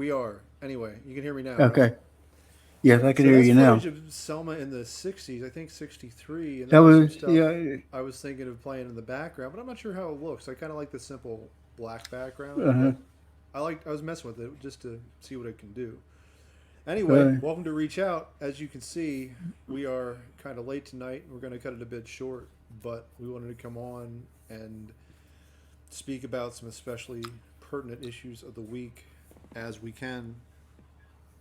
We are. Anyway, you can hear me now, right? Okay. Yes, I can So hear that's you footage now. of Selma in the 60s, I think 63, and That there was some was stuff yeah. I was thinking of playing in the background, but I'm not sure how it looks. I kind of like the simple black background, Uh-huh. but I was messing with it just to see what it can do. Anyway, Uh, welcome to Reach Out. As you can see, we are kind of late tonight. We're going to cut it a bit short, but we wanted to come on and speak about some especially pertinent issues of the week as we can.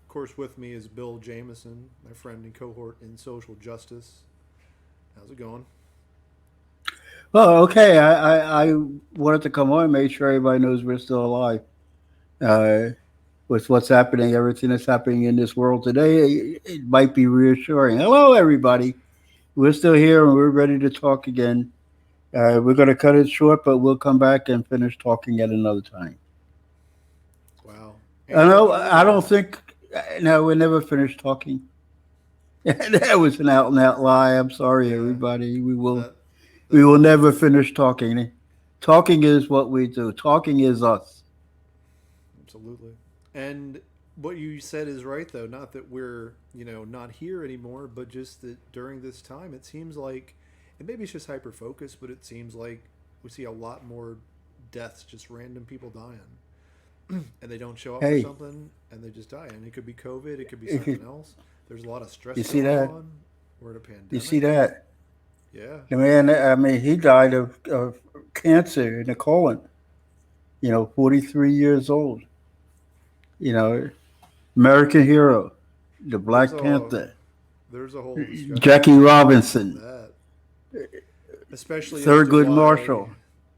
Of course, with me is Bill Jameson, my friend and cohort in social justice. How's it going? well, okay. I wanted to come on and make sure everybody knows we're still alive. Uh, with what's happening, everything that's happening in this world today, it might be reassuring. Hello, everybody. We're still here and we're ready to talk again. We're going to cut it short, but we'll come back and finish talking at another time. Wow. I And you're know. about I don't ready. think. No, we never finished talking. That was an out and out lie. I'm sorry, Yeah, everybody. We will. that We that's will okay. never finish talking. Talking is what we do. Talking is us. Absolutely. And what you said is right, though. Not that we're, not here anymore, but just that during this time, it seems like, and maybe it's just hyper focus, but it seems like we see a lot more deaths, just random people dying. And they don't show up for Hey, something and they just die. And it could be COVID, it could be if something you, else. There's a lot of stress you see going that, on. We're in a you see pandemic. that. Yeah. The man, I mean, he died of cancer in the colon. 43 years old. You know, American hero, the There's Black a Panther, there's a whole discussion Jackie on Robinson, that, especially as to Thurgood why Marshall.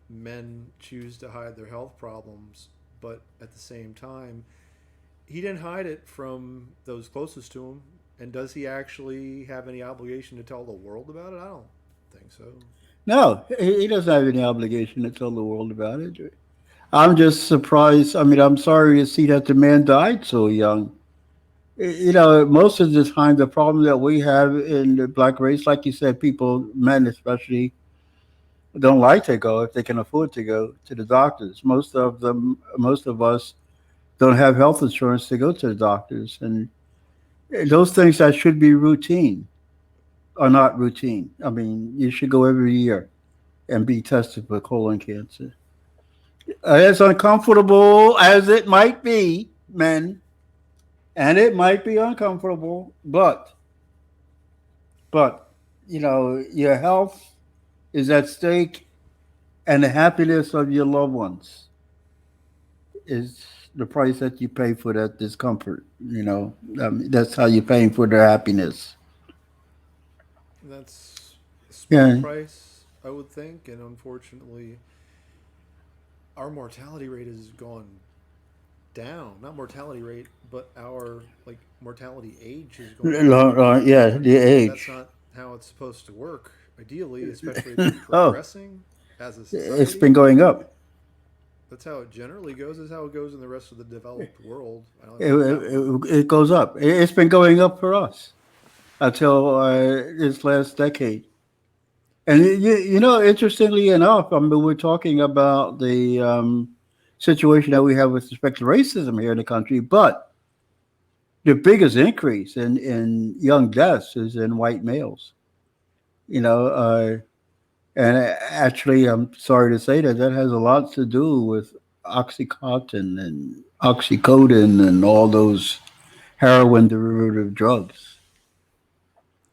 men choose to hide their health problems, but at the same time, he didn't hide it from those closest to him. And does he actually have any obligation to tell the world about it? I don't think so. No, he doesn't have any obligation to tell the world about it. I'm just surprised. I mean, I'm sorry to see that the man died so young. Most of the time, the problem that we have in the black race, like you said, people, men especially, don't like to go if they can afford to go to the doctors. Most of us don't have health insurance to go to the doctors. And those things that should be routine are not routine. I mean, you should go every year and be tested for colon cancer. As uncomfortable as it might be, men, and it might be uncomfortable, but your health is at stake, and the happiness of your loved ones is the price that you pay for that discomfort. That's how you're paying for their happiness. That's a smart Yeah. price, I would think. And unfortunately, our mortality rate has gone down. Not mortality rate, but our mortality age has gone down. Yeah, the And that's age. not how it's supposed to work. Ideally, especially if we're Oh, progressing as a it's society, been going up. that's how it generally goes. Is how it goes in the rest of the developed world. I don't It, know that we're it goes up. It's been going up for us until this last decade. And interestingly enough, I mean, we're talking about the situation that we have with respect to racism here in the country, but the biggest increase in young deaths is in white males. You know, and actually, I'm sorry to say that has a lot to do with oxycontin and oxycodone and all those heroin derivative drugs.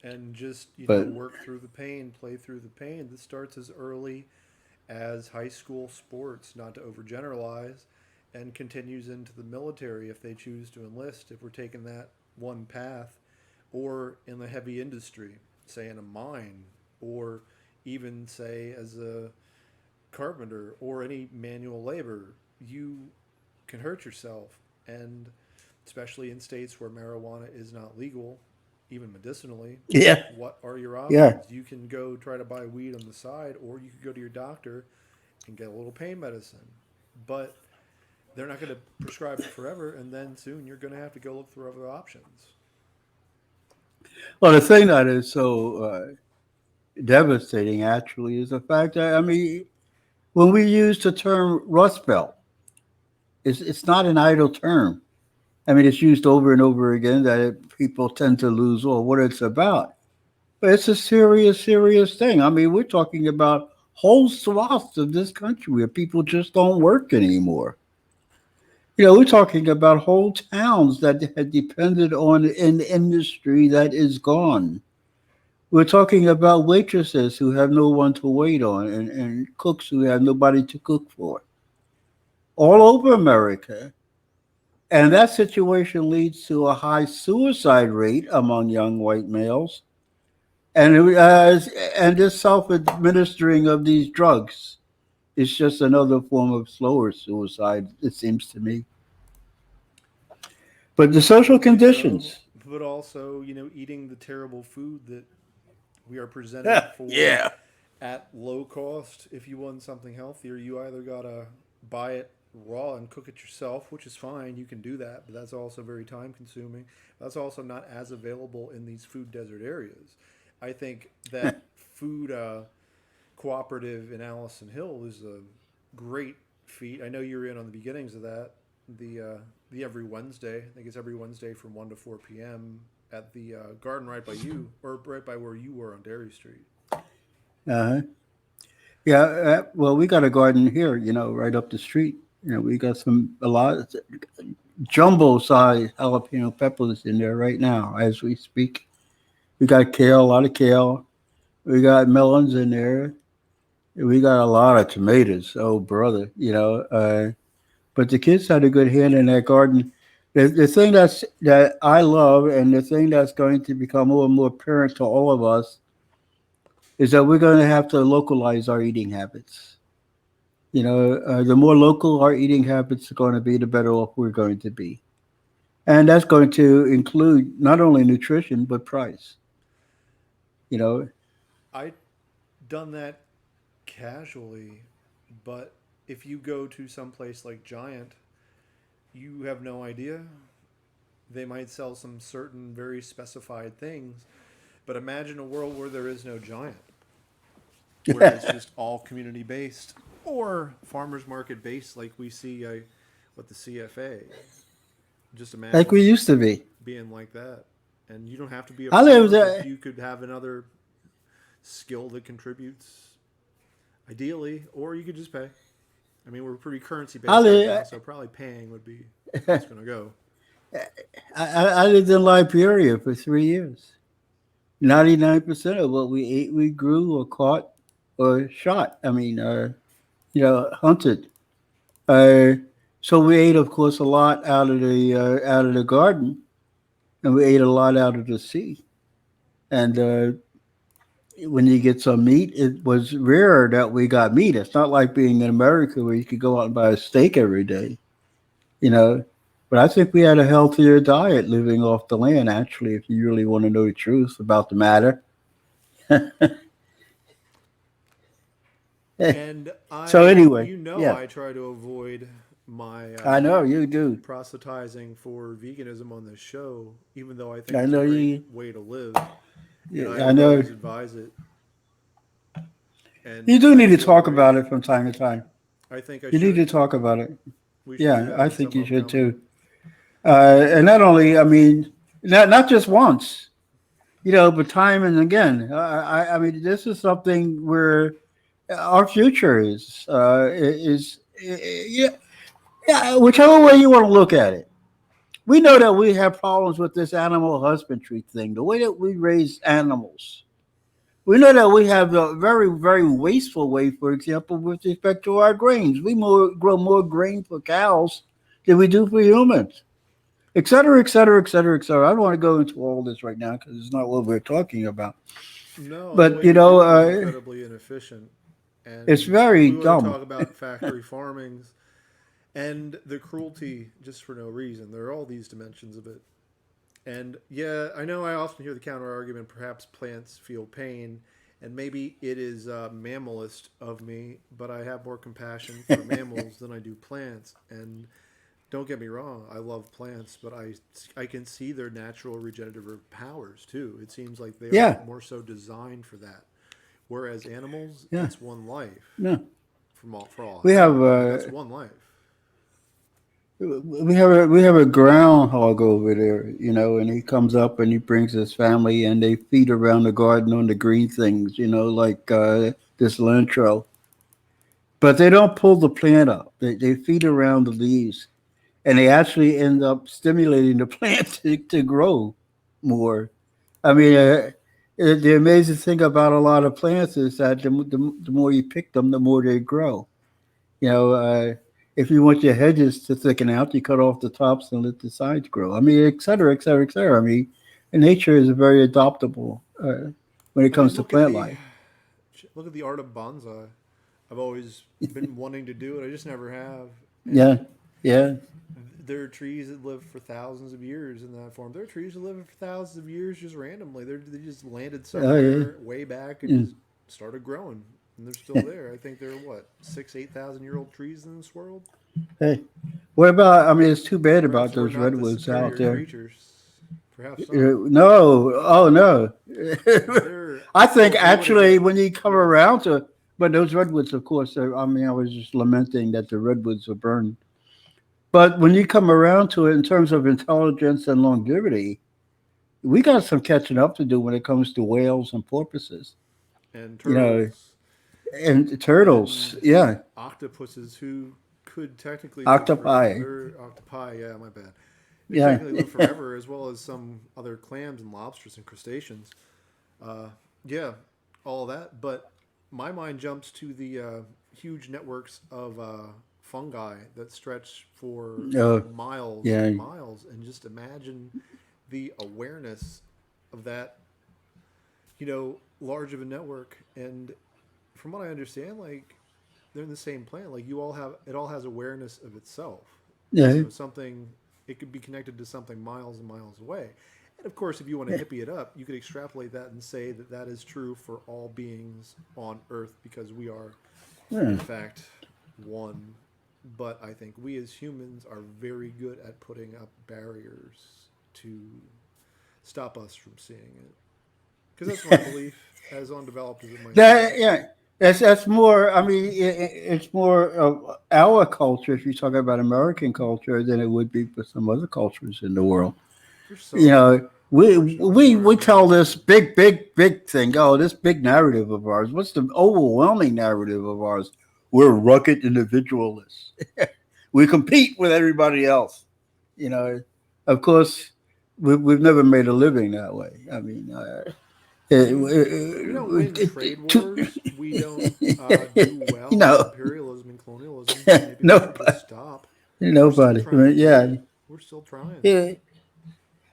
and just But work through the pain, play through the pain. This starts as early as high school sports, not to overgeneralize, and continues into the military if they choose to enlist. If we're taking that one path, or in the heavy industry, say in a mine, or even say as a carpenter or any manual labor, you can hurt yourself. And especially in states where marijuana is not legal, even medicinally, yeah, what are your yeah. options? You can go try to buy weed on the side, or you could go to your doctor and get a little pain medicine. But they're not going to prescribe it forever, and then soon you're going to have to go look for other options. Well, the thing that is so devastating actually is the fact that, I mean, when we use the term Rust Belt, it's not an idle term. I mean, it's used over and over again that people tend to lose all what it's about. But it's a serious, serious thing. I mean, we're talking about whole swaths of this country where people just don't work anymore. We're talking about whole towns that had depended on an industry that is gone. We're talking about waitresses who have no one to wait on and cooks who have nobody to cook for all over America. And that situation leads to a high suicide rate among young white males and this self-administering of these drugs is just another form of slower suicide, it seems to me. But the social Could be so, conditions. but also, eating the terrible food that we are presented for Yeah. at low cost. If you want something healthier, you either gotta buy it raw and cook it yourself, which is fine. You can do that, but that's also very time consuming. That's also not as available in these food desert areas. I think that food cooperative in Allison Hill is a great feat. I know you're in on the beginnings of that. The every Wednesday, I think it's every Wednesday from 1 to 4 p.m. at the garden right by you, or right by where you were on Dairy Street. Uh-huh. Yeah. Well, we got a garden here, right up the street. We got a lot jumbo size jalapeno peppers in there right now as we speak. We got kale, a lot of kale. We got melons in there. We got a lot of tomatoes. Oh, brother, but the kids had a good hand in that garden. The thing that I love, and the thing that's going to become more and more apparent to all of us, is that we're going to have to localize our eating habits. The more local our eating habits are going to be, the better off we're going to be, and that's going to include not only nutrition but price. You know, I done that casually, but if you go to some place like Giant, you have no idea. They might sell some certain very specified things, but imagine a world where there is no Giant, where it's just all community based or farmers market based, like we see with the CFA. Just like we imagine used to be. being like that, and you don't have to be a I lived farmer, but there. you could have another skill that contributes, ideally, or you could just pay. I mean, we're pretty currency I based right now, lived. so probably paying would be how it's going to go. I lived in Liberia for 3 years. 99% of what we ate, we grew or caught or shot. I mean, hunted. Uh, so we ate, of course, a lot out of the garden, and we ate a lot out of the sea. And when you get some meat, it was rare that we got meat. It's not like being in America where you could go out and buy a steak every day, you know. But I think we had a healthier diet living off the land. Actually, if you really want to know the truth about the matter. And So anyway, yeah, I try to avoid my I know you do. proselytizing for veganism on this show, even though I think I it's a know great you. way to live, and I I don't know always advise it. And you do I need to feel talk very, about it from time to time. I think I You need to should. talk about it. We should do Yeah, that I in think some you should upcoming. too. And not only, I mean, not just once, but time and again. I mean, this is something where our future is yeah, yeah, whichever way you want to look at it. We know that we have problems with this animal husbandry thing, the way that we raise animals. We know that we have a very, very wasteful way, for example, with respect to our grains. Grow more grain for cows than we do for humans, et cetera, et cetera, et cetera, et cetera. I don't want to go into all this right now because it's not what we're talking about. No, and the But way we do it is incredibly inefficient. it's And if very we want to dumb. talk about factory farmings and the cruelty just for no reason, there are all these dimensions of it. And yeah, I know I often hear the counter argument perhaps plants feel pain, and maybe it is mammalist of me, but I have more compassion for mammals than I do plants. And don't get me wrong, I love plants, but I can see their natural regenerative powers too. It seems like they are Yeah, more so designed for that. Whereas animals, yeah, it's one life no. for all We have hell. I mean, that's one life. we have a groundhog over there, and he comes up and he brings his family and they feed around the garden on the green things, like this cilantro. But they don't pull the plant up. They feed around the leaves, and they actually end up stimulating the plant to grow more. I mean, the amazing thing about a lot of plants is that the more you pick them, the more they grow. You know, if you want your hedges to thicken out, you cut off the tops and let the sides grow. I mean, et cetera, et cetera, et cetera. I mean, nature is very adaptable when it I mean, comes to plant life. look at the art of bonsai. I've always been wanting to do it. I just never have. Yeah, And yeah, there are trees that live for thousands of years in that form. There are trees that live for thousands of years just randomly. They just landed yeah. somewhere way back and Yeah. just started growing, and they're still there. I think there are what 6, 8,000 year old trees in this world. Hey, what about? I mean, it's too bad Perhaps about we're those not the redwoods out superior there. creatures. Perhaps not. No, oh no. They're I think well. If we want to actually, get when you come yeah, around to, but those redwoods, of course, I mean, I was just lamenting that the redwoods were burned. But when you come around to it in terms of intelligence and longevity, we got some catching up to do when it comes to whales and porpoises, and you know, turtles and turtles. and Yeah, octopuses who could technically live octopi. forever. Octopi, yeah, my bad. They could Yeah, technically live forever, as well as some other clams and lobsters and crustaceans. Uh, yeah, all that. But my mind jumps to the huge networks of fungi that stretch for uh, miles and yeah, miles, and just imagine the awareness of that, large of a network. And from what I understand, like they're in the same plant. Like it all has awareness of itself. yeah. So something, it could be connected to something miles and miles away. And of course, if you want to hippie it up, you could extrapolate that and say that that is true for all beings on Earth because we are, Yeah. in fact, one. But I think we as humans are very good at putting up barriers to stop us from seeing it. Because that's my belief, as undeveloped as it might be. That yeah, that's more. I mean, it's more of our culture if you talk about American culture than it would be for some other cultures in the world. For You some, know, we unfortunately, we North we tell this America. big thing. Oh, this big narrative of ours. What's the overwhelming narrative of ours? We're rugged individualists. We compete with everybody else. You know, of course, we've never made a living that way. I mean, I mean, we don't win trade wars. We don't do you well with know, imperialism and colonialism. Maybe we should nobody, just stop. We're still nobody. I mean, trying, yeah, though. We're still trying. yeah.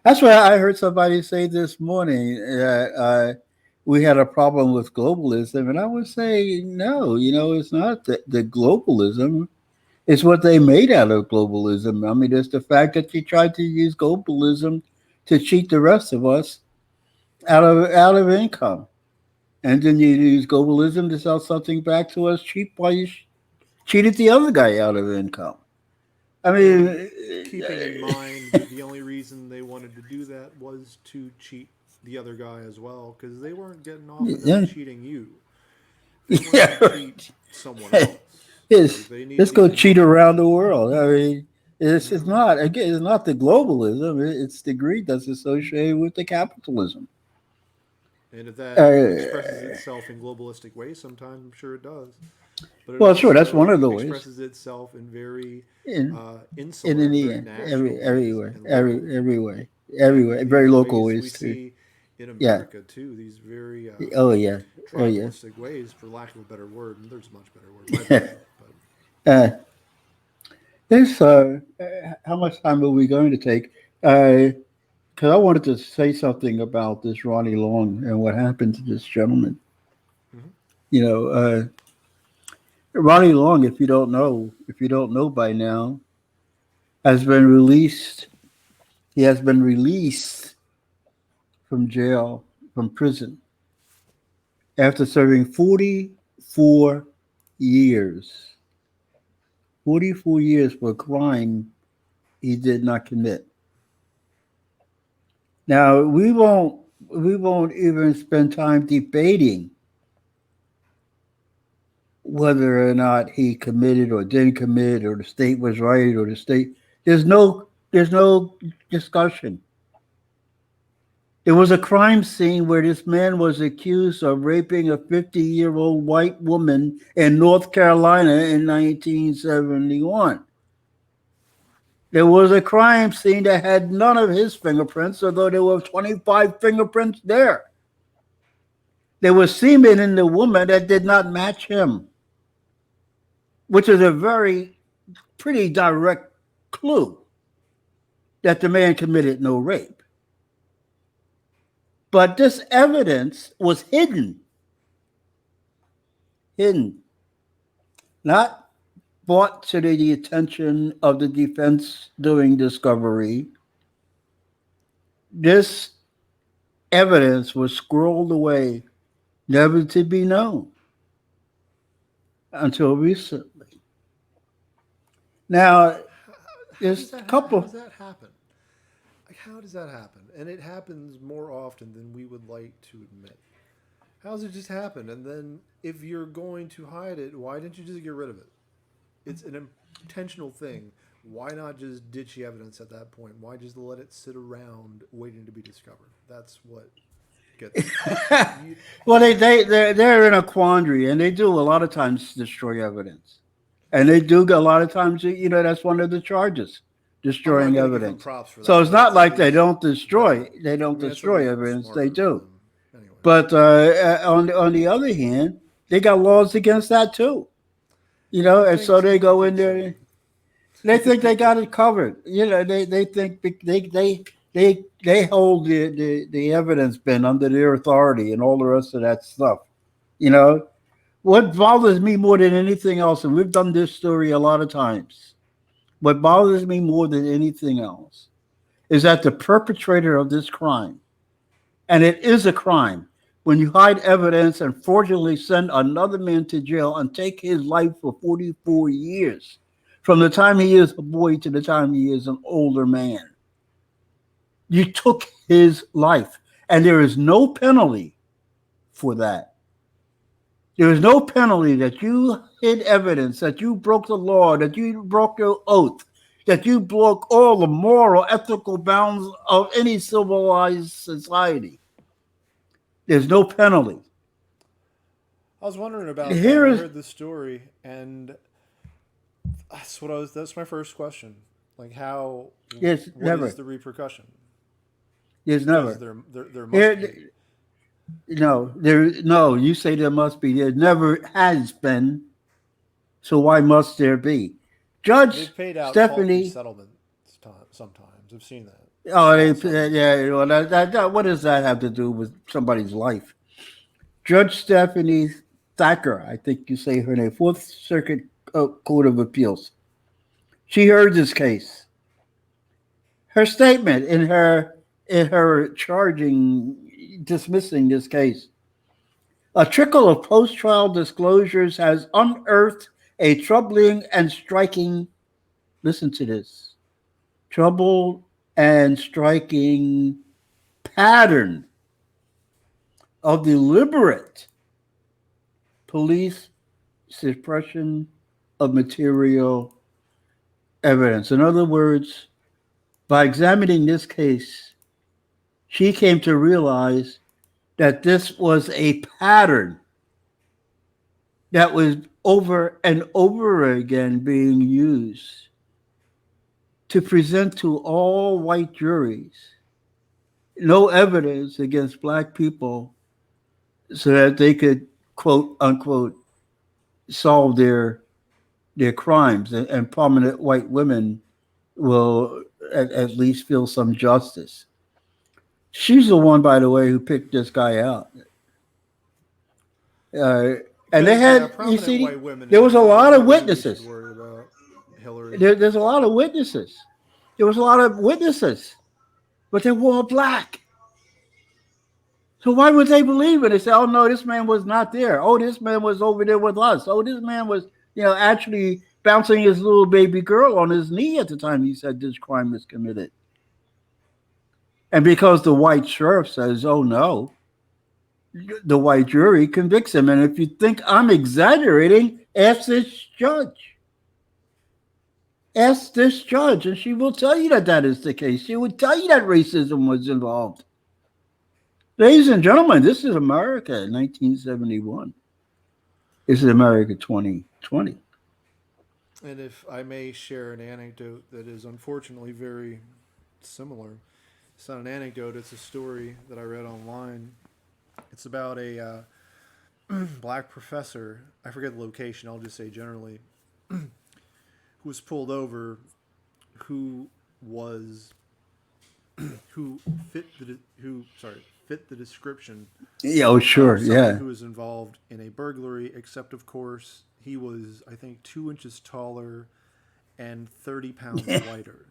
That's why I heard somebody say this morning that we had a problem with globalism, and I would say no. It's not the globalism. It's what they made out of globalism. I mean, it's the fact that you tried to use globalism to cheat the rest of us out of income, and then you use globalism to sell something back to us cheap while you cheated the other guy out of income. I And mean, keeping in mind that the only reason they wanted to do that was to cheat the other guy as well, because they weren't getting off enough yeah, cheating you. They wanted yeah, to cheat right. someone else. Like It's they let's needed go even cheat more money. around the world. I mean, it's Hmm. not again. It's not the globalism. It's the greed that's associated with the capitalism. And if that expresses Uh, itself in globalistic ways, sometimes I'm sure it does. But it well, sure, that's one also of the ways. expresses itself in very In in insular, the very end, national ways everywhere, and local. everywhere, And very these local ways we ways too. see in Yeah. America too, these very Oh yeah. Oh yeah. tribalistic ways, for lack of a better word. And there's a much better word. My bad. But uh, there's how much time are we going to take? Because I wanted to say something about this Ronnie Long and what happened to this gentleman. mhm. You know, Ronnie Long, if you don't know by now, has been released. He has been released from jail, from prison, after serving 44 years. 44 years for a crime he did not commit. Now we won't even spend time debating whether or not he committed or didn't commit or the state was right or the state. There's no discussion. There was a crime scene where this man was accused of raping a 50-year-old white woman in North Carolina in 1971. There was a crime scene that had none of his fingerprints, although there were 25 fingerprints there. There was semen in the woman that did not match him, which is a very pretty direct clue that the man committed no rape. But this evidence was hidden, not brought to the attention of the defense during discovery. This evidence was squirreled away, never to be known until recently. Now, there's a How couple. does that happen? Like, how does that happen? And it happens more often than we would like to admit. How does it just happen? And then, if you're going to hide it, why didn't you just get rid of it? It's an intentional thing. Why not just ditch the evidence at that point? Why just let it sit around waiting to be discovered? That's what gets me. You, Well, they're in a quandary, and they do a lot of times destroy evidence, and they do a lot of times. That's one of the charges, I'm not destroying going to give them evidence. props for So that, it's but not it's at like they least don't destroy. better. They I don't mean, it's at destroy least evidence. They smarter of do. them. Anyway, But on the other hand, they got laws against that too. you And think so they you go in think so? there. They think they got it covered. They think they hold the evidence bin under their authority and all the rest of that stuff. You know, what bothers me more than anything else, and we've done this story a lot of times, what bothers me more than anything else is that the perpetrator of this crime, and it is a crime, when you hide evidence and fraudulently send another man to jail and take his life for 44 years, from the time he is a boy to the time he is an older man. You took his life, and there is no penalty for that. There is no penalty that you hid evidence, that you broke the law, that you broke your oath, that you broke all the moral, ethical bounds of any civilized society. There's no penalty. I was wondering about that. Here I is, heard this story, and that's what I was. That's my first question. Like, how? yes, What is never. the repercussion? There's Because never. there must Here, be. no, no, you say there must be. There never has been. So why must there be? Judge They've paid out faulty Stephanie. settlements sometimes. I've seen that. Oh, Small settlements. yeah. Well, what does that have to do with somebody's life? Judge Stephanie Thacker, I think you say her name, Fourth Circuit Court of Appeals. She heard this case. Her statement in her charging dismissing this case. A trickle of post-trial disclosures has unearthed a troubling and striking, listen to this, trouble and striking pattern of deliberate police suppression of material evidence. In other words, by examining this case, she came to realize that this was a pattern that was over and over again being used to present to all white juries no evidence against black people so that they could, quote unquote, solve their crimes, and prominent white women will at least feel some justice. She's the one, by the way, who picked this guy out. Uh, and they Because yeah, had, you prominent see, white women there is was a not lot of really who we should witnesses. worry about. Hillary. There's a lot of witnesses. There was a lot of witnesses, but they were all black. So why would they believe it? They say, "Oh no, this man was not there. Oh, this man was over there with us. Oh, this man was, actually bouncing his little baby girl on his knee at the time he said this crime was committed." And because the white sheriff says, "Oh no," the white jury convicts him. And if you think I'm exaggerating, ask this judge. Ask this judge, and she will tell you that that is the case. She would tell you that racism was involved. Ladies and gentlemen, this is America in 1971. This is America 2020. And if I may share an anecdote that is unfortunately very similar, it's not an anecdote, it's a story that I read online. It's about a black professor, I forget the location, I'll just say generally, who was pulled over, who was who fit the description Yeah, oh, sure. of someone Yeah. who was involved in a burglary. Except, of course, he was, I think, 2 inches taller and 30 pounds lighter.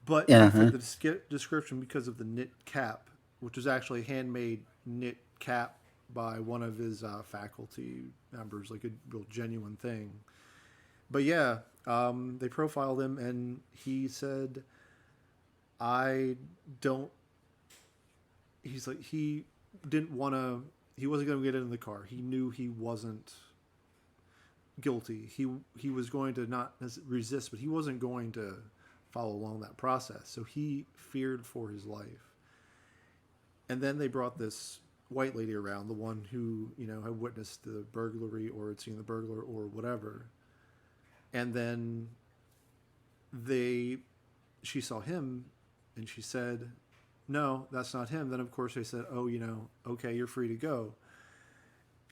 But he Yeah. fit Huh? the description because of the knit cap, which was actually a handmade knit cap by one of his faculty members, like a real genuine thing. But yeah, they profiled him, and he said, "I don't." He's like he didn't want to. He wasn't going to get in the car. He knew he wasn't guilty. He was going to not resist, but he wasn't going to follow along that process. So he feared for his life. And then they brought this white lady around, the one who had witnessed the burglary or had seen the burglar or whatever. And then they she saw him, and she said, "No, that's not him." Then of course they said, "Oh, okay, you're free to go."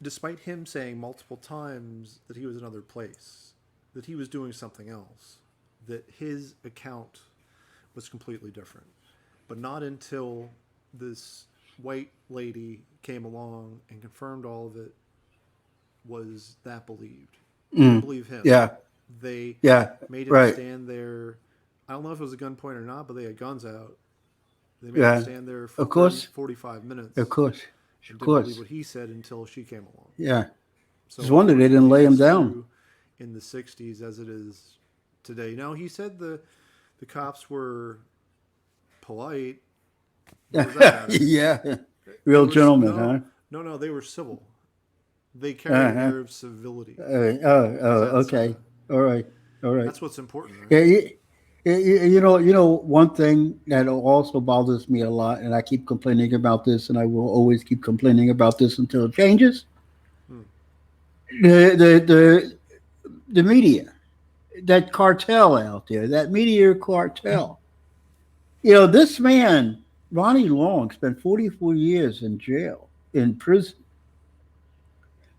Despite him saying multiple times that he was in another place, that he was doing something else, that his account was completely different. But not until this white lady came along and confirmed all of it was that believed. They didn't Mm. believe him. Yeah. They Yeah. made him Right. stand there. I don't know if it was a gunpoint or not, but they had guns out. They made him Yeah. stand there for Of 30, course. 45 Of minutes course. and Of didn't believe course. what he said until she came along. Yeah. Just So wonder they didn't unfortunately, lay him as down. true in the 60s as it is today. Now, he said the cops were polite. What does that matter? Yeah. They Real were gentleman, no, huh? no, no. They were civil. They carried an Uh-huh. air of civility because Oh, okay. All right. All right. that's what's important, right? Yeah, one thing that also bothers me a lot, and I keep complaining about this, and I will always keep complaining about this until it changes. Hmm. The media, that cartel out there, that media cartel. This man, Ronnie Long, spent 44 years in jail, in prison.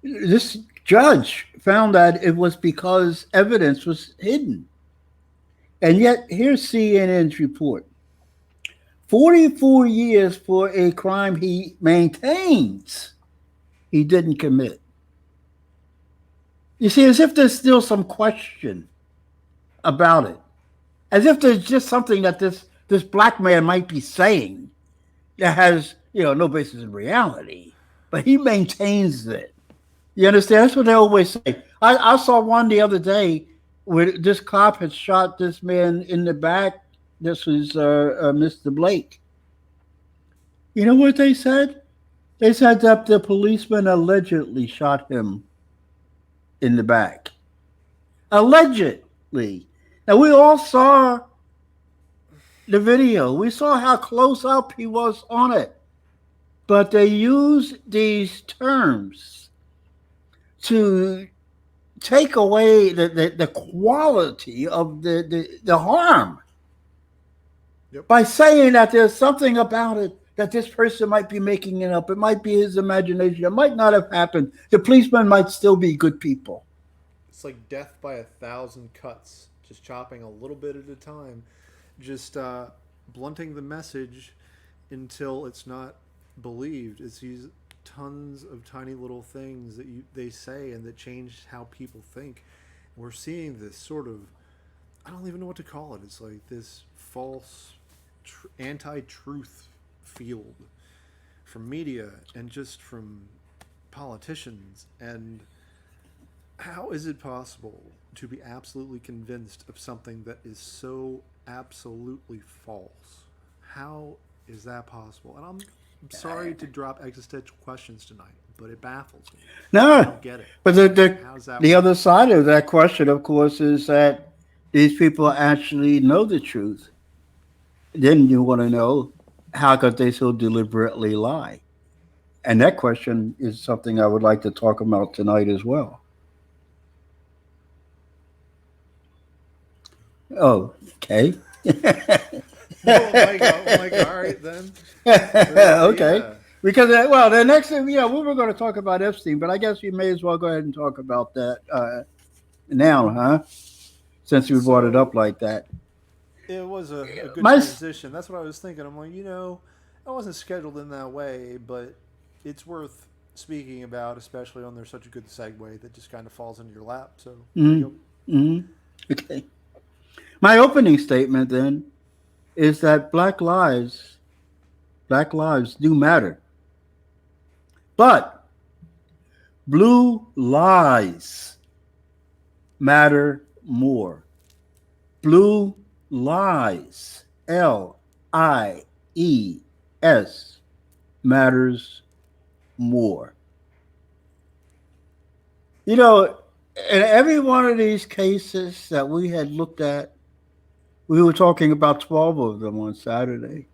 This judge found that it was because evidence was hidden. And yet, here's CNN's report: 44 years for a crime he maintains he didn't commit. You see, as if there's still some question about it, as if there's just something that this black man might be saying that has no basis in reality, but he maintains it. You understand? That's what they always say. I saw one the other day where this cop had shot this man in the back. This was Mr. Blake. You know what they said? They said that the policeman allegedly shot him in the back. Allegedly. Now, we all saw the video. We saw how close up he was on it. But they use these terms to take away the quality of the harm Yep. by saying that there's something about it that this person might be making it up. It might be his imagination. It might not have happened. The policemen might still be good people. It's like death by 1,000 cuts, just chopping a little bit at a time, just blunting the message until it's not believed. It's these tons of tiny little things that they say and that change how people think. We're seeing this sort of, I don't even know what to call it. It's like this false anti-truth field from media and just from politicians. And how is it possible to be absolutely convinced of something that is so absolutely false? How is that possible? And I'm sorry to drop existential questions tonight, but it baffles me. I No, don't get it. but How's that the work? other side of that question, of course, is that these people actually know the truth. Then you want to know, how could they so deliberately lie? And that question is something I would like to talk about tonight as well. Oh, okay. Well, Mike, all right then. Okay. Yeah. Because, well, the next thing, we were going to talk about Epstein, but I guess we may as well go ahead and talk about that now, huh? Since we brought it So up like that. it was a good My, transition. That's what I was thinking. I'm like, I wasn't scheduled in that way, but it's worth speaking about, especially on there's such a good segue that just kind of falls into your lap. So here we mm, go. mm, okay. My opening statement then is that black lives do matter, but blue lies matter more. Blue lies, Lies, matters more. You know, in every one of these cases that we had looked at, we were talking about 12 of them on Saturday.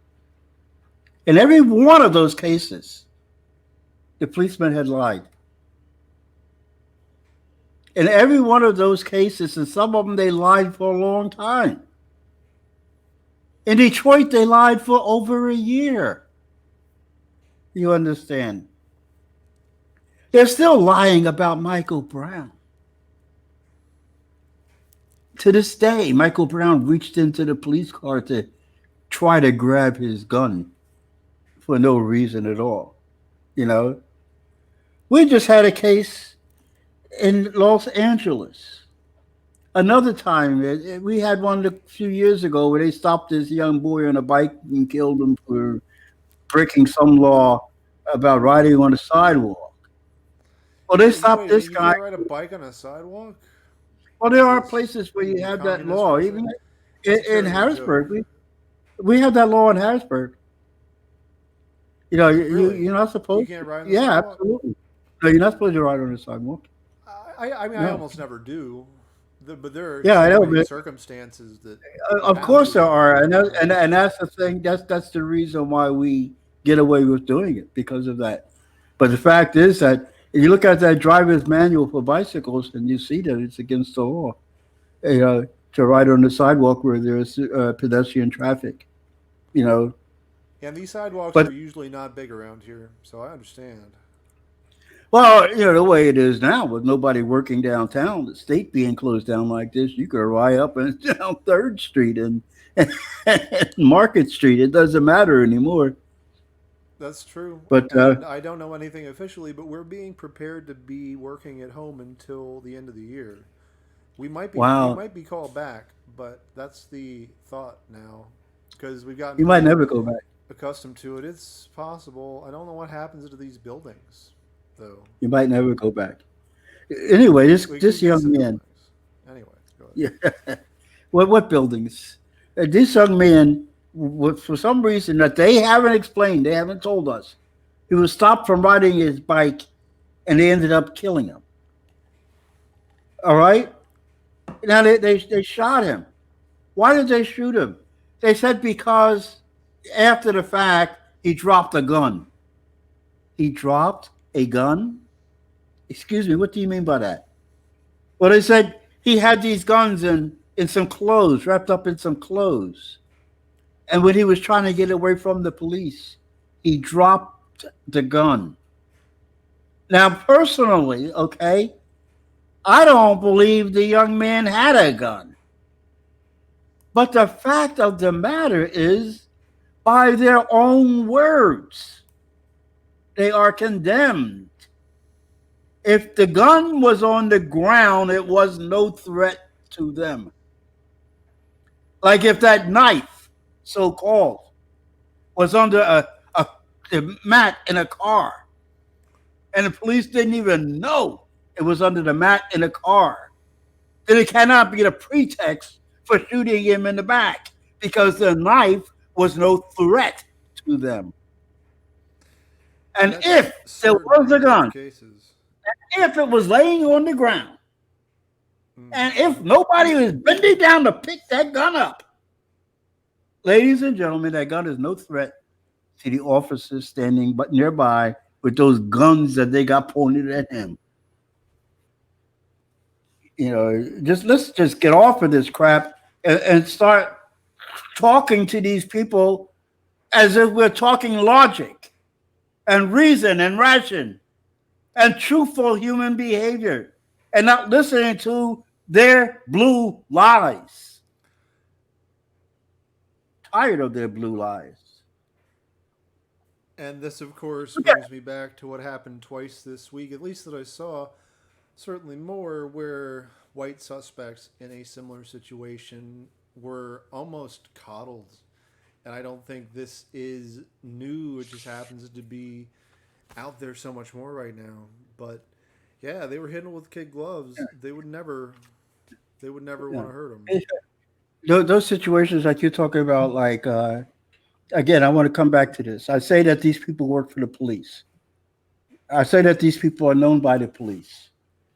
In every one of those cases, the policeman had lied. In every one of those cases, and some of them they lied for a long time. In Detroit, they lied for over a year. You understand? They're still lying about Michael Brown. To this day, Michael Brown reached into the police car to try to grab his gun for no reason at all. You know, we just had a case in Los Angeles. Another time, we had one a few years ago where they stopped this young boy on a bike and killed him for breaking some law about riding on the sidewalk. Well, they stopped Wait a this minute. You guy. can't ride a bike on a sidewalk? Well, What there is are this? places where you The have that communist law. Russia? Even That's a in terrible joke. Harrisburg, we have that law in Harrisburg. You know, Really? you're not You supposed can't to. ride on the Yeah, sidewalk? absolutely. No, you're not supposed to ride on the sidewalk. I mean, I No. almost never do. But there are Yeah, I know, extenuating but circumstances that you of have course there to. are, Right? and that's the thing. That's the reason why we get away with doing it because of that. But the fact is that if you look at that driver's manual for bicycles, and you see that it's against the law, you know, to ride on the sidewalk where there's pedestrian traffic. You know, And these sidewalks but are usually not big around here, so I understand. well, the way it is now, with nobody working downtown, the state being closed down like this, you could ride up and down Third Street and Market Street. It doesn't matter anymore. That's true. But And I don't know anything officially, but we're being prepared to be working at home until the end of the year. We wow, might be called back, but that's the thought now because we've gotten you might pretty never go back. accustomed to it. It's possible. I don't know what happens to these buildings, though. You might never go back. Anyway, We this could get young some man. buildings. Anyway, go ahead. Yeah, what buildings? This young man, for some reason that they haven't explained, they haven't told us, he was stopped from riding his bike, and they ended up killing him. All right. Now they shot him. Why did they shoot him? They said because after the fact he dropped a gun. He dropped a gun? Excuse me, what do you mean by that? Well, they said he had these guns in some clothes, wrapped up in some clothes. And when he was trying to get away from the police, he dropped the gun. Now, personally, okay, I don't believe the young man had a gun. But the fact of the matter is, by their own words, they are condemned. If the gun was on the ground, it was no threat to them. Like if that knife, so called, was under a mat in a car, and the police didn't even know it was under the mat in a car, then it cannot be the pretext for shooting him in the back because the knife was no threat to them. And That's if there certainly was a in both gun, cases. if it was laying on the ground, And if Mm-hmm. nobody is bending down to pick that gun up, ladies and gentlemen, that gun is no threat to the officers standing but nearby with those guns that they got pointed at him. Just let's just get off of this crap and start talking to these people as if we're talking logic and reason and ration and truthful human behavior and not listening to their blue lies. Tired of their blue lies. And this, of course, Okay. brings me back to what happened twice this week, at least that I saw, certainly more, where white suspects in a similar situation were almost coddled. And I don't think this is new. It just happens to be out there so much more right now. But yeah, they were hitting with kid gloves. They would never Yeah. want to hurt them. Those situations that you're talking about, like, again, I want to come back to this. I say that these people work for the police. I say that these people are known by the police.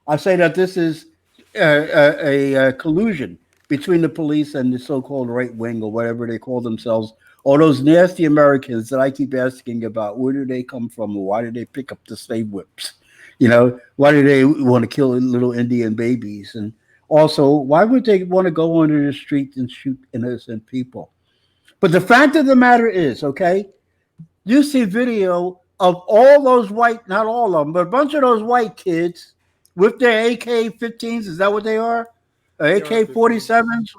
I say that this is a collusion between the police and the so-called right wing or whatever they call themselves, or those nasty Americans that I keep asking about. Where do they come from, or why do they pick up the slave whips? Why do they want to kill little Indian babies? And also, why would they want to go onto the street and shoot innocent people? But the fact of the matter is, okay, you see video of all those white, not all of them, but a bunch of those white kids with their AK-15s. Is that what they are? AR-15s. AK-47s?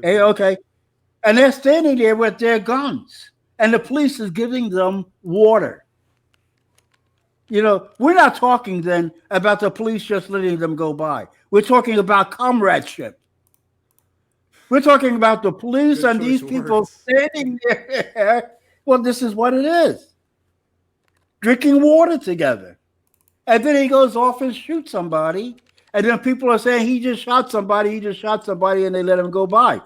Hey, AR-15s. okay. And they're standing there with their guns, and the police is giving them water. We're not talking then about the police just letting them go by. We're talking about comradeship. We're talking about the police Good and choice these of people words. standing there. Well, this is what it is, drinking water together. And then he goes off and shoots somebody. And then people are saying he just shot somebody, and they let him go by.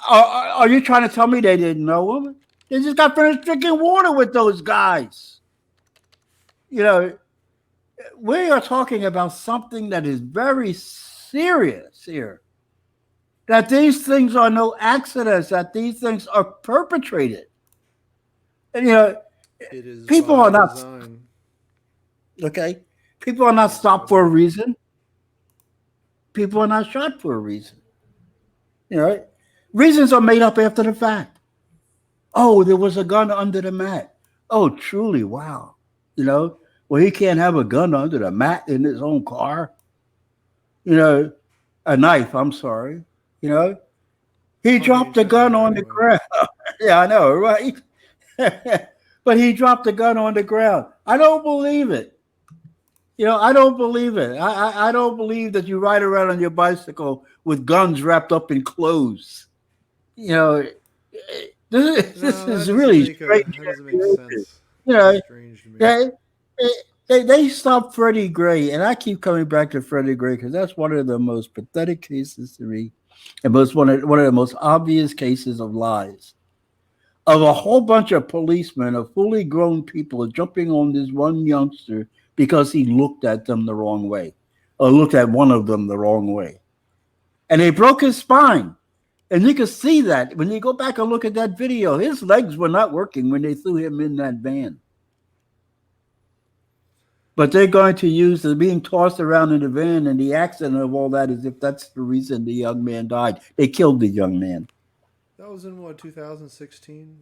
Are you trying to tell me they didn't know him? They just got finished drinking water with those guys. You know, we are talking about something that is very serious here. That these things are no accidents, that these things are perpetrated. And, It is people by are not, design. okay? People are not Yes, go stopped for ahead. a reason. People are not shot for a reason. You know, reasons are made up after the fact. Oh, there was a gun under the mat. Oh, truly, wow. Well, he can't have a gun under the mat in his own car. You know, a knife, I'm sorry. You know, he Well, he dropped the shouldn't gun have on the anyway. ground. Yeah, I know, right? But he dropped the gun on the ground. I don't believe it. I don't believe it. I don't believe that you ride around on your bicycle with guns wrapped up in clothes. You know, this No, is really strange. that doesn't make sense. You It is know, strange to me. they, they stopped Freddie Gray, and I keep coming back to Freddie Gray because that's one of the most pathetic cases to me, and one of the most obvious cases of lies. Of a whole bunch of policemen, of fully grown people jumping on this one youngster because he looked at them the wrong way, or looked at one of them the wrong way, and they broke his spine. And you can see that when you go back and look at that video, his legs were not working when they threw him in that van. But they're going to use the being tossed around in the van and the accident of all that as if that's the reason the young man died. They killed the young man. That was in what, 2016?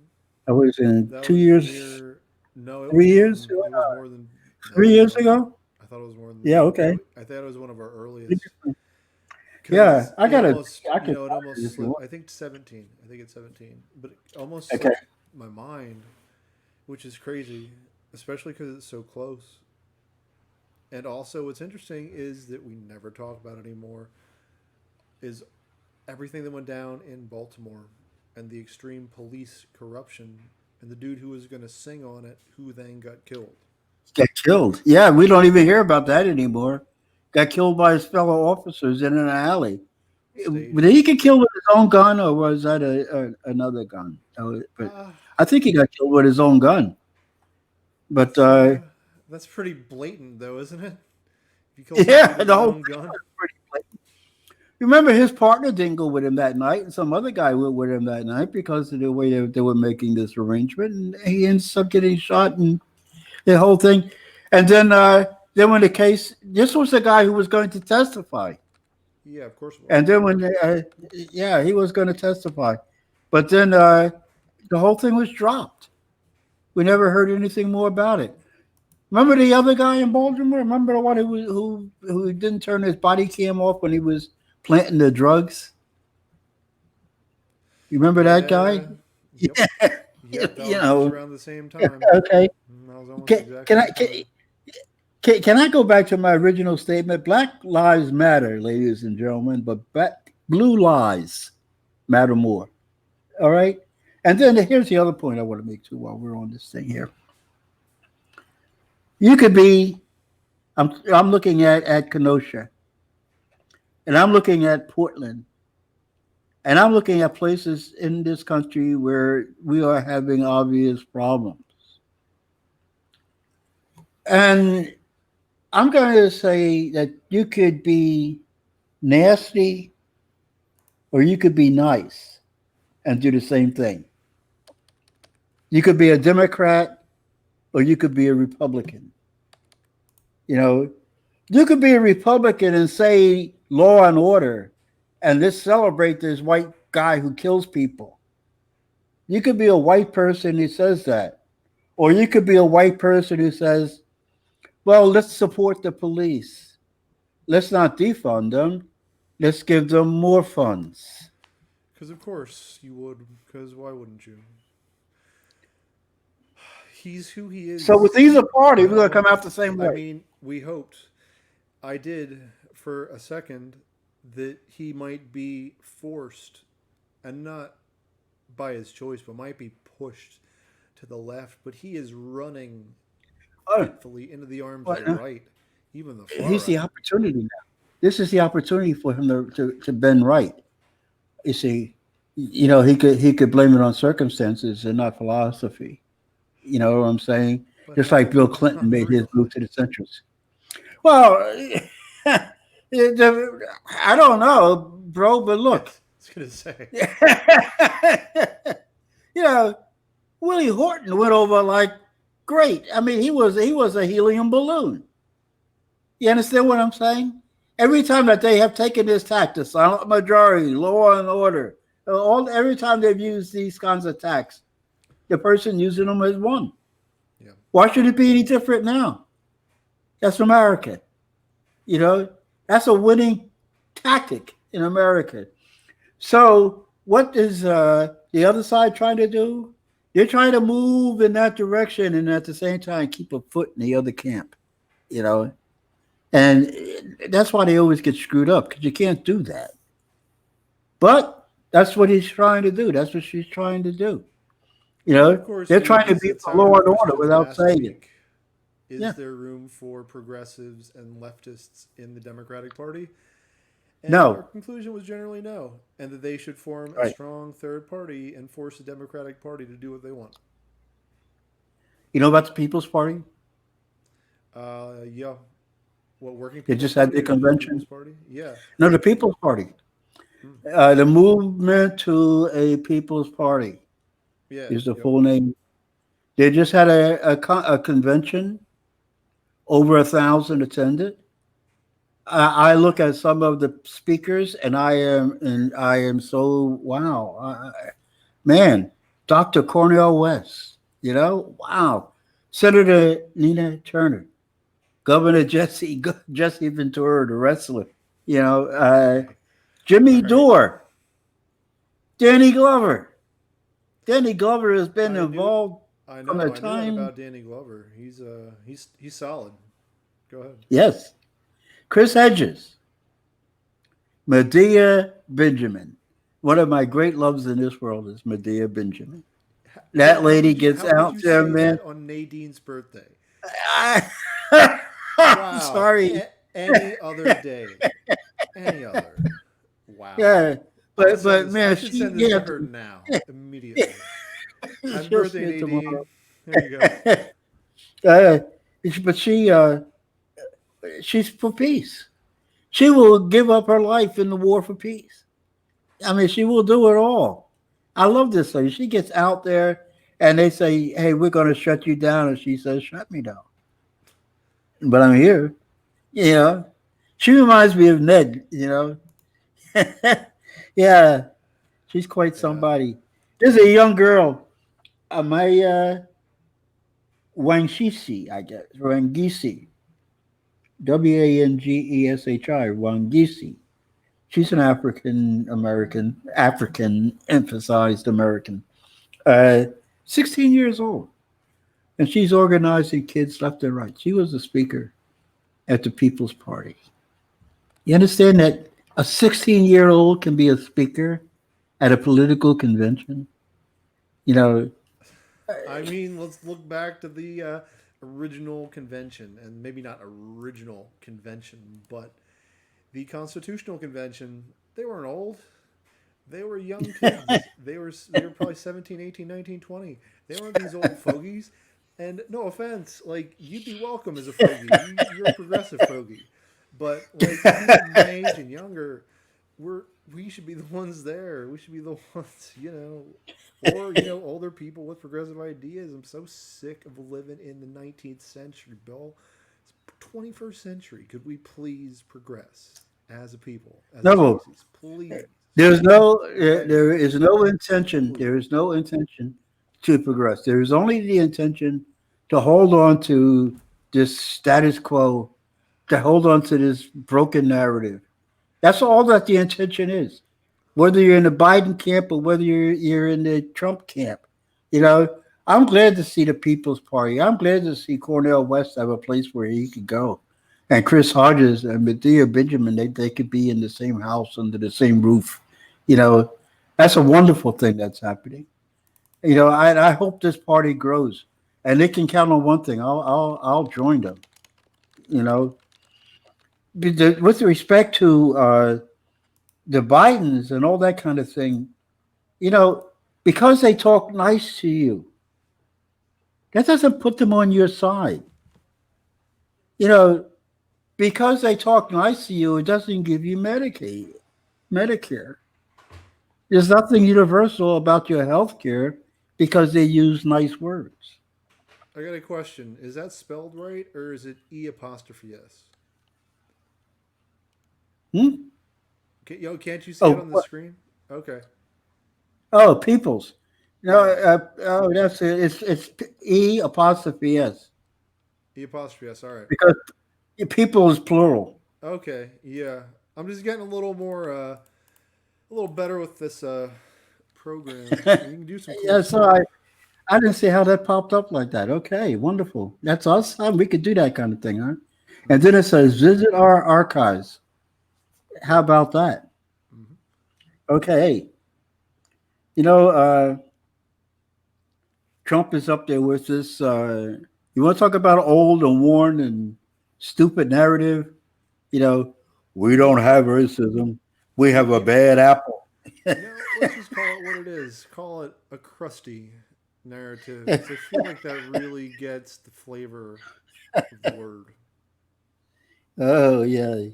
That was in That two was years, near. No, it was 3 years, it was more than. No, 3 years ago. I thought it was more than Yeah, that. okay. I thought it was one of our earliest. Yeah, Because I it gotta. almost, I could it find it almost if you slipped. want. I think 17. I think it's 17. But it almost Okay. slipped my mind, which is crazy, especially because it's so close. And also, what's interesting is that we never talk about it anymore. Is everything that went down in Baltimore and the extreme police corruption and the dude who was going to sing on it, who then got killed. Got killed. Yeah, we don't even hear about that anymore. Got killed by his fellow officers in an alley. Did he Staged. get killed with his own gun, or was that another gun? But Uh, I think he got killed with his own gun. But that's uh, that's pretty blatant, though, isn't it? If you kill somebody yeah, with the his whole own gun, pretty blatant. Remember, his partner didn't go with him that night, and some other guy went with him that night because of the way they were making this arrangement, and he ends up getting shot and the whole thing. And then when the case, this was the guy who was going to testify, Yeah, of course it was. and then yeah, he was going to testify, but then the whole thing was dropped. We never heard anything more about it. Remember the other guy in Baltimore? Remember the one who didn't turn his body cam off when he was planting the drugs? You remember that guy? Yeah. Yep. Yep. That You was just know. around the same time. Okay. That was almost Can, exactly can I the can, time. can I go back to my original statement? Black lives matter, ladies and gentlemen, but blue lives matter more. All right. And then here's the other point I want to make too while we're on this thing here. You could be. I'm looking at Kenosha, and I'm looking at Portland, and I'm looking at places in this country where we are having obvious problems. And I'm going to say that you could be nasty or you could be nice and do the same thing. You could be a Democrat or you could be a Republican. You know, you could be a Republican and say law and order and let's celebrate this white guy who kills people. You could be a white person who says that. Or you could be a white person who says, well, let's support the police. Let's not defund them. Let's give them more funds. Because of course you would. Because why wouldn't you? He's who he So with is. either party, we're going to Well, come out the same I way. mean, we hoped. I did for a second that he might be forced, and not by his choice, but might be pushed to the left. But he is running Oh, fitfully into the arms of but the right, even the far here's the right. opportunity now. This is the opportunity for him to bend right. You see, he could blame it on circumstances and not philosophy. You know what I'm saying? But Just like how? Bill It's Clinton not made his real. move to the centrist. Well, I don't know, bro, but Yeah, I look, was gonna say. you know, Willie Horton went over like great. I mean, he was a helium balloon. You understand what I'm saying? Every time that they have taken this tactic, silent majority, law and order, every time they've used these kinds of attacks, the person using them has won. Yeah. Why should it be any different now? That's America. You know, that's a winning tactic in America. So, what is the other side trying to do? They're trying to move in that direction and at the same time keep a foot in the other camp. You know, and that's why they always get screwed up because you can't do that. But that's what he's trying to do. That's what she's trying to do. You And of know, course, they're we trying to be revisit for our law and order question without last saying it. week. Is Yeah. there room for progressives and leftists in the Democratic Party? And our No. conclusion was generally no, and that they should form a Right. strong third party and force the Democratic Party to do what they want. You know about the People's Party? Yeah. What, Working They People's just had Party their or the New People's convention. Party? Yeah. No, the People's Party. Hmm. The movement to a People's Party Yeah. is the Yep. full name. They just had a convention. Over 1,000 attended. I look at some of the speakers, and I am so wow, man. Dr. Cornel West, wow. Senator Nina Turner, Governor Jesse Ventura, the wrestler, Okay. All Jimmy right. Dore, Danny Glover. Danny Glover has been I knew. involved I from the know. I knew that time. about Danny Glover. He's solid. Go ahead. Yes, Chris Hedges, Medea Benjamin. One of my great loves in this world is Medea Benjamin. That lady gets How could out you there, say man. that on Nadine's birthday? I, I'm Wow. sorry. Any other day. Any other. Wow. Yeah, but I man, should she send this yeah, to her now, immediately. Happy she'll see birthday, it tomorrow. Nadine. There you go. uh, but she's for peace. She will give up her life in the war for peace. I mean, she will do it all. I love this lady. She gets out there and they say, "Hey, we're going to shut you down," and she says, "Shut me down." But I'm here. You know, she reminds me of Ned. Yeah, she's quite Yeah, somebody. There's a young girl, my Wangshi, I guess, Wangisi, Wanggeshi, Wangisi. She's an African American, African emphasized American, uh, 16 years old, and she's organizing kids left and right. She was a speaker at the People's Party. You understand that a 16-year-old can be a speaker at a political convention? You know, I mean, let's look back to the original convention, and maybe not original convention, but the Constitutional Convention. They weren't old. They were young kids. They were probably 17, 18, 19, 20. They weren't these old fogies. And no offense, like you'd be welcome as a fogey. You're a progressive fogey. But like people my age and younger, we should be the ones there. We should be the ones, or older people with progressive ideas. I'm so sick of living in the 19th century, Bill. It's 21st century. Could we please progress as a people, as a no, species? Please. Begging. there is no intention. Please. There is no intention to progress. There is only the intention to hold on to this status quo, to hold on to this broken narrative. That's all that the intention is. Whether you're in the Biden camp or whether you're in the Trump camp, you know, I'm glad to see the People's Party. I'm glad to see Cornel West have a place where he could go, and Chris Hodges and Medea Benjamin. They could be in the same house under the same roof. You know, that's a wonderful thing that's happening. I hope this party grows, and they can count on one thing. I'll join them. You know, with respect to the Bidens and all that kind of thing, you know, because they talk nice to you, that doesn't put them on your side. You know, because they talk nice to you, it doesn't give you Medicare. There's nothing universal about your health care because they use nice words. I got a question. Is that spelled right or is it E apostrophe S? Hmm? Can't you see it Oh, on the what? screen? Okay. Oh, peoples. No, Yeah. that's it. It's E apostrophe S E apostrophe S. All right. because people is plural. Okay. Yeah. I'm just getting a little better with this program. You can do some cool Yeah, so stuff. I didn't see how that popped up like that. Okay, wonderful. That's us. We could do that kind of thing, huh? And then Mm-hmm. it says visit our archives. How Yep. about that? Mm-hmm. Okay. You know, Trump is up there with this. You want to talk about old and worn and stupid narrative? You know, we don't Yeah. have racism. We You, have a you, bad apple. let's just call it what it is. Call it a crusty narrative because I feel like that really gets the flavor of the word. Oh yeah,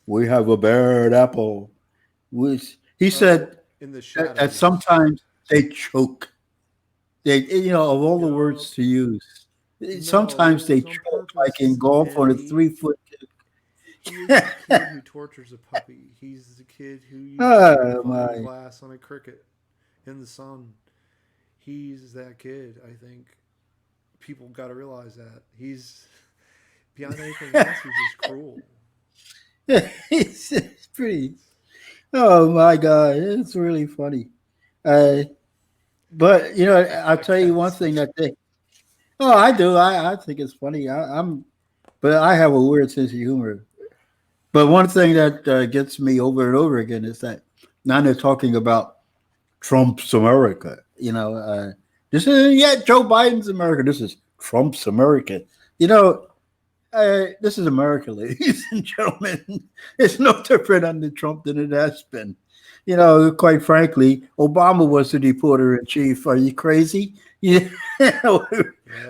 we have a bad apple. Which he Oh, said in the that shadows. sometimes they choke. Of all the words Yup. to use, No, it sometimes they was on choke like in purpose. golf on And a 3 foot. he is the kid who tortures a puppy. He's the kid who uses a Oh magnifying my! glass on a cricket in the sun. He's that kid, I think. People got to realize that. He's, beyond anything else, he's just cruel. It's pretty. Oh my God, it's really funny. Uh, but I'll I tell you can't one thing stop. that they. Oh, I do. I think it's funny. But I have a weird sense of humor. But one thing that gets me over and over again is that now they're talking about Trump's America. This is Joe Biden's America. This is Trump's America. You know, this is America, ladies and gentlemen. It's no different under Trump than it has been. Quite frankly, Obama was the deporter in chief. Are you crazy? Yeah,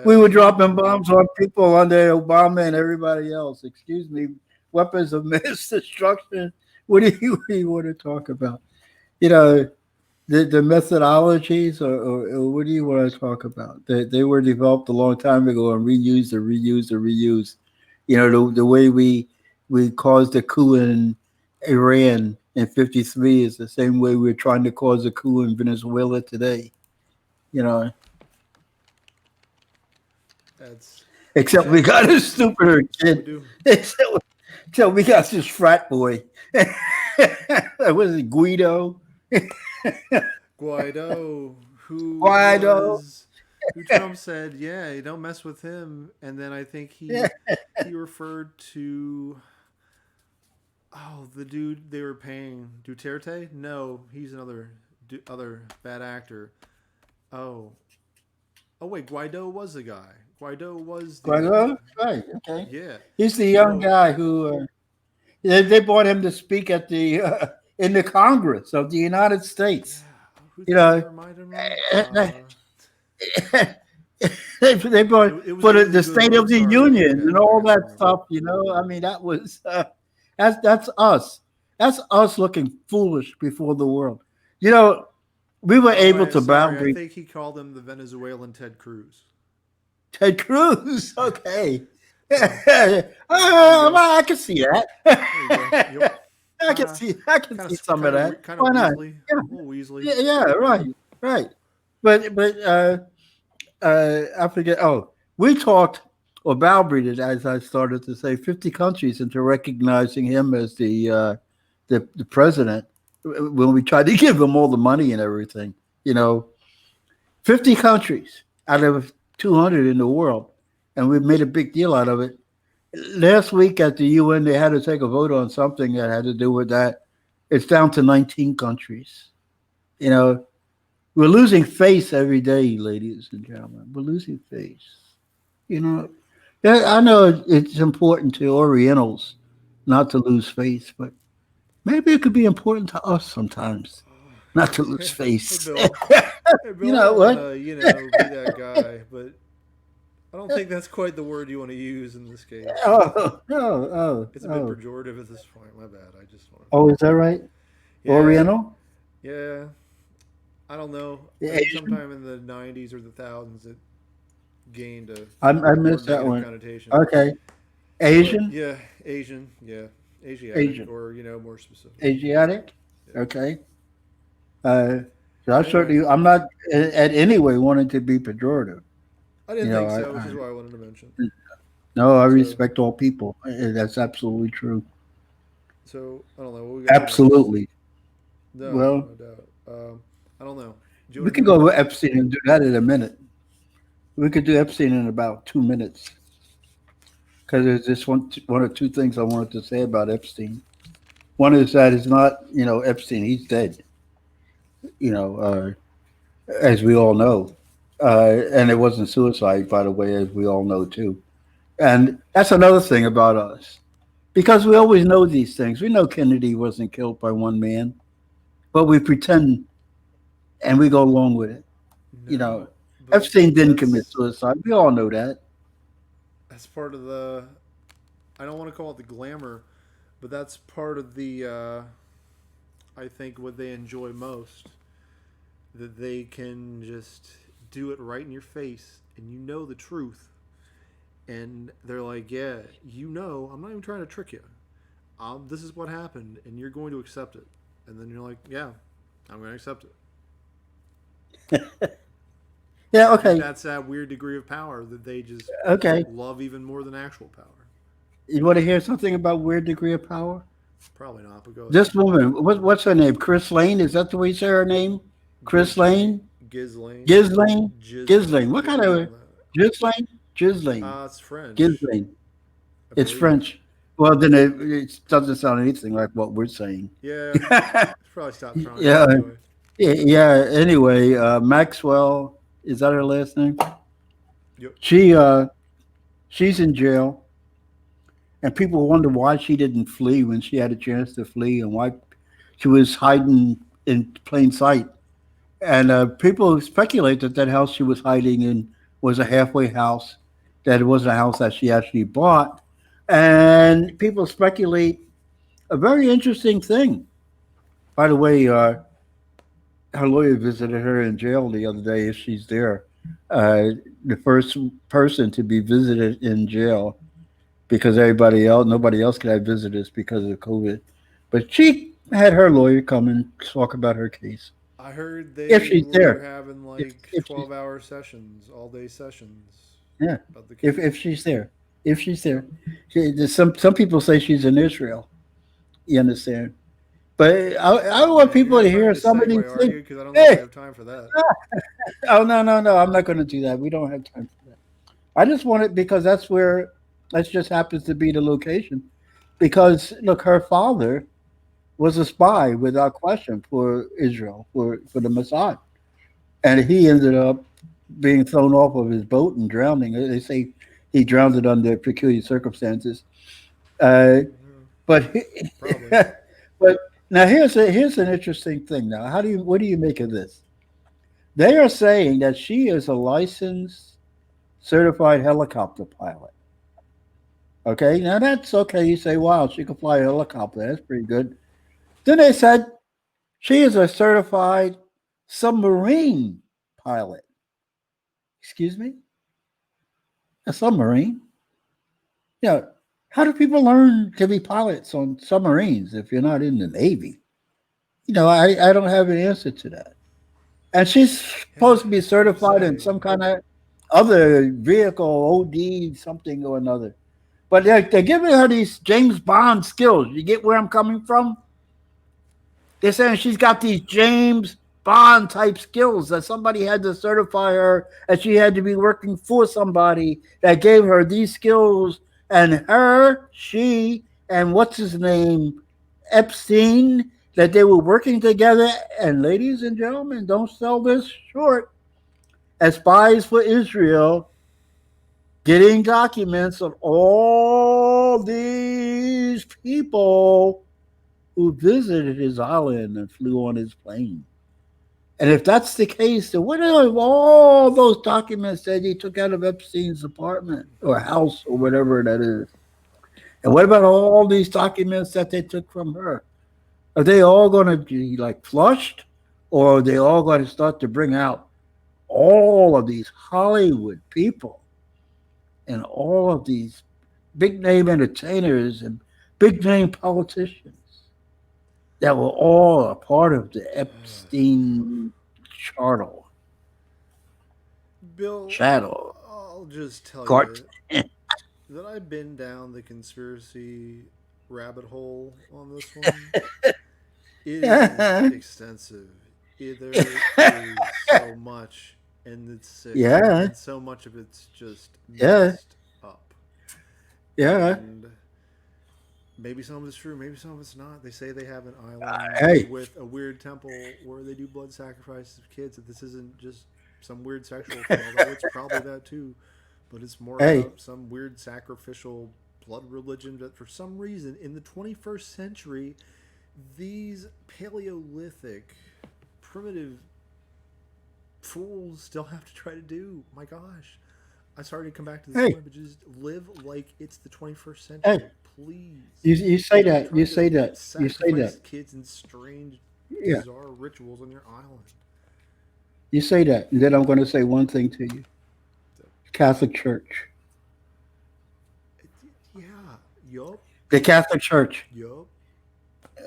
we Yeah, were true, dropping true. bombs on people under Obama and everybody else. Excuse me. weapons of mass destruction. What do you want to talk about? You know, the methodologies, or what do you want to talk about? They were developed a long time ago and reused and reused and reused. You know, the way we caused a coup in Iran in '53 is the same way we're trying to cause a coup in Venezuela today. You know, That's except we got exactly a stupider what we kid. do. Except, except we got this frat boy. Was it Guido? Guaido, Guido. who Trump said, yeah, you don't mess with him, and then I think he referred to, oh, the dude they were paying, Duterte. No, he's another other bad actor. Oh, oh wait, Guaido was the guy. Guaido was the Guido, right? Okay, yeah. he's the young So guy who they brought him to speak at the in the Congress of the United yeah, States. who's You the guy know, that reminded him of? they brought for It was a the good State one. I'm of the sorry, I Union forget. and I all got so that many. stuff. You know, I mean, that was that's us. That's us looking foolish before the world. You know, we were Oh, able I to sorry. I browbeat think he called him the Venezuelan Ted Cruz. Ted Cruz. Okay. So there you go. Well, I can see that. There you go. Yep. Uh, I can see some of that. kind of Why not? Weasley, Yeah, a little Weasley. yeah, right, right. But I forget. Oh, we talked or browbeated, as I started to say, 50 countries into recognizing him as the president when we tried to give him all the money and everything. You know, 50 countries out of 200 in the world, and we made a big deal out of it. Last week at the UN, they had to take a vote on something that had to do with that. It's down to 19 countries. You know, we're losing face every day, ladies and gentlemen. We're losing face. You know, yeah, I know it's important to Orientals not to lose face, but maybe it could be important to us sometimes not to lose Hey face. Bill. Hey You Bill. I know don't want what? to be that guy, but I don't think that's quite the word you want to use in this case. Oh, oh, oh, It's a bit oh. pejorative at this point. My bad. I just want to. Oh, is that right? Yeah, Oriental? yeah. I don't know. I think Asian? sometime in the '90s or the thousands, it gained a I more missed that negative one. connotation. Okay. But Asian? yeah, Asian, yeah, Asiatic, Asian. or more specific. Asiatic? Yeah. Okay. Uh, so I Anyway, certainly, I'm not at any way wanting to be pejorative. I You didn't know, think so, which is why I wanted to mention. no, I So, respect all people. That's absolutely true. I don't know what we got next. Absolutely. No, Well, no doubt. I don't know. Do you we want to could do go the? with Epstein and do that in a minute. We could do Epstein in about 2 minutes because there's just one or two things I wanted to say about Epstein. One is that it's not, Epstein. He's dead. You know, as we all know, and it wasn't suicide, by the way, as we all know too. And that's another thing about us because we always know these things. We know Kennedy wasn't killed by one man, but we pretend and we go along with it. You know, No, but Epstein didn't commit suicide. We all know that. that's part of the. I don't want to call it the glamour, but that's part of the. I think what they enjoy most, that they can just do it right in your face, and you know the truth, and they're like, "Yeah, I'm not even trying to trick you. This is what happened, and you're going to accept it." And then you're like, "Yeah, I'm going to accept it." Yeah. I think Okay. that's that weird degree of power that they just Okay. love even more than actual power. You want to hear something about weird degree of power? Probably not, but go ahead. This woman, what's her name? Chris Lane? Is that the way you say her name? Chris Ghislaine, Lane? Ghislaine, Ghislaine? Ghislaine. Ghislaine. What Yeah, kind something of like that. Ghislaine? Ghislaine. It's French, Ghislaine. I It's believe. French. Well, then it doesn't sound anything like what we're saying. Yeah, yeah. probably stop trying. But anyway, Yeah. Anyway, Maxwell, is that her last name? yep. She she's in jail, and people wonder why she didn't flee when she had a chance to flee, and why she was hiding in plain sight. And people speculate that that house she was hiding in was a halfway house, that it wasn't a house that she actually bought, And people speculate a very interesting thing. By the way, her lawyer visited her in jail the other day. If she's there, uh, the first person to be visited in jail because nobody else could have visitors because of COVID. But she had her lawyer come and talk about her case I heard if they she's were there. having If like if she's 12-hour sessions, all day sessions yeah, about the if case. she's there, if she's Yep. there, some people say she's in Israel. You understand? But I don't Oh want man, you're people not to trying hear to some of segue, these are things. you? Because I don't know if we Hey, have time for that. oh no, I'm not going to do that. We don't have time for that. I just want it because that just happens to be the location. Because look, her father was a spy without question for Israel for the Mossad, and he ended up being thrown off of his boat and drowning. They say he drowned it under peculiar circumstances. Uh, Yeah, but probably. but now here's an interesting thing. Now, what do you make of this? They are saying that she is a licensed, certified helicopter pilot. Okay, now that's okay. You say, wow, she can fly a helicopter. That's pretty good. Then they said she is a certified submarine pilot. Excuse me? A submarine? Yeah. How do people learn to be pilots on submarines if you're not in the Navy? I don't have an answer to that. And she's Yeah, supposed to be it's hard to certified in say. some kind of other vehicle, OD, something or another. But they're giving her these James Bond skills. You get where I'm coming from? They're saying she's got these James Bond type skills that somebody had to certify her, and she had to be working for somebody that gave her these skills. And she, and what's his name, Epstein, that they were working together. And ladies and gentlemen, don't sell this short. As spies for Israel, getting documents of all these people who visited his island and flew on his plane. And if that's the case, then what are all those documents that he took out of Epstein's apartment or house or whatever that is? And what about all these documents that they took from her? Are they all going to be like flushed? Or are they all going to start to bring out all of these Hollywood people and all of these big name entertainers and big name politicians that were all a part of the Epstein charter, Bill, shadow, I'll just tell cart. you that I've been down the conspiracy rabbit hole on this one. It is Yeah, extensive. There is so much, and it's sick, yeah, and so much of it's just yeah, messed up. yeah. And maybe some of it's true, maybe some of it's not. They say they have an island Hey, with a weird temple where they do blood sacrifices of kids. That this isn't just some weird sexual thing, although it's probably that too. But it's more hey, about some weird sacrificial blood religion that for some reason in the 21st century these Paleolithic primitive fools still have to try to do. My gosh. I'm sorry to come back to this hey, point, but just live like it's the 21st hey. century, please. You say Stop that. You trying say to that. You say sacrifice that. kids in strange, Yeah, bizarre rituals on your island. you say that. And then I'm going to say one thing to you. So, Catholic Church. yeah. Yup. The Catholic Church. Yup.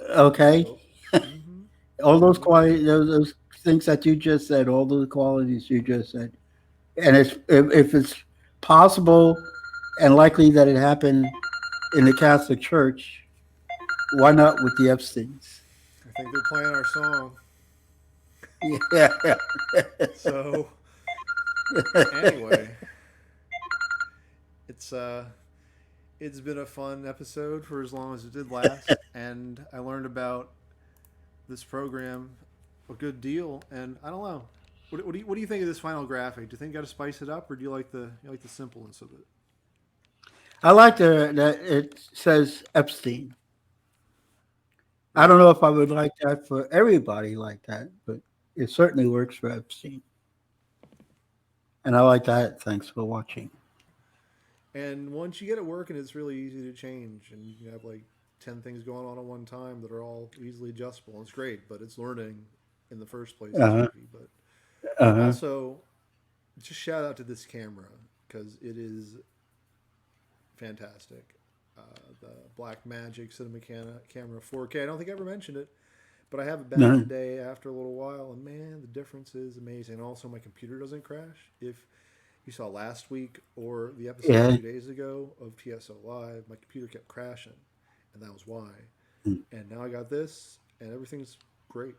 Okay. Yup. Mm-hmm. All those Mm-hmm. qualities, those things that you just said, all those qualities you just said. And if it's possible and likely that it happened in the Catholic Church, why not with the Epsteins? I think they're playing our song. Yeah. So, anyway, it's it's been a fun episode for as long as it did last, and I learned about this program a good deal. And I don't know, what do you think of this final graphic? Do you think you got to spice it up, or do you like the simpleness of it? I like that it says Epstein. I Yeah. don't know if I would like that for everybody like that, but it certainly works for Epstein. And I like that. Thanks for watching. And once you get it working, it's really easy to change, and you have like 10 things going on at one time that are all easily adjustable. And it's great, but it's learning in the first place is Uh-huh. tricky. But Uh-huh. also, just shout out to this camera because it is fantastic. The Black Magic Cinema Camera 4K. I don't think I ever mentioned it, but I have it back Uh-huh. today after a little while, and man, the difference is amazing. And also, my computer doesn't crash. If you saw last week or the episode Yeah. 2 days ago of TSO Live, my computer kept crashing, and that was why. And now I got this, and everything's great.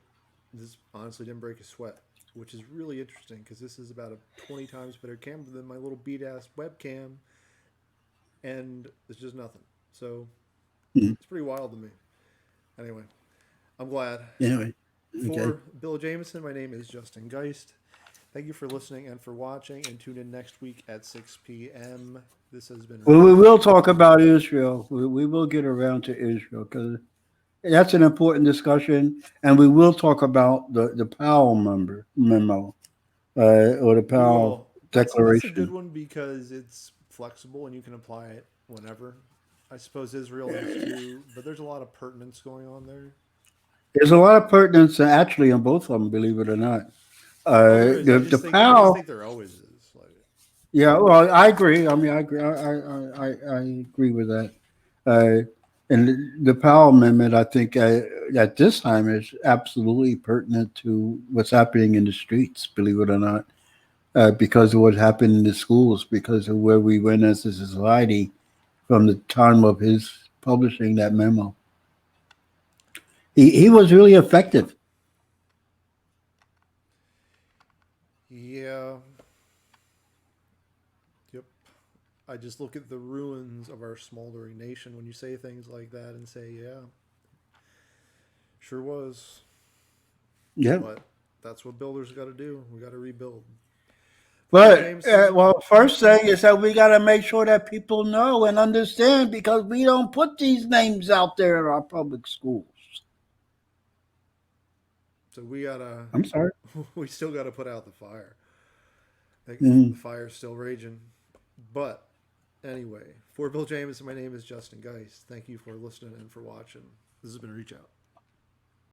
This honestly didn't break a sweat, which is really interesting because this is about a 20 times better camera than my little beat ass webcam, and it's just nothing. So Mhm. it's pretty wild to me. Anyway, I'm glad. Anyway. Okay. For Bill Jameson, my name is Justin Geist. Thank you for listening and for watching, and tune in next week at 6 p.m. This has been Well, we Reach will Out. talk about Israel. We will get around to Israel because that's an important discussion, and we will talk about the Powell memo or the We Powell will. That's a good declaration. one because it's flexible and you can apply it whenever. I suppose Israel is too, but there's a lot of pertinence going on there. There's a lot of pertinence actually on both of them, believe it or not. Oh, there is. The I just Powell, think there always is. Like, yeah. Well, I agree. I mean, I agree. I agree with that. Uh, and the Powell Amendment, I think, at this time is absolutely pertinent to what's happening in the streets. Believe it or not, because of what happened in the schools, because of where we went as a society from the time of his publishing that memo. He was really effective. yeah, yep. I just look at the ruins of our smoldering nation when you say things like that and say, yeah, sure was. Yeah. But that's what builders got to do. We got to rebuild. For Bill But Jameson, well, first thing is that we got to make sure that people know and understand because we don't put these names out there in our public schools. so we gotta, I'm sorry. we still got to put out the fire. Like, the Mhm. fire's still raging. But anyway, for Bill Jameson, my name is Justin Geist. Thank you for listening and for watching. This has been Reach Out.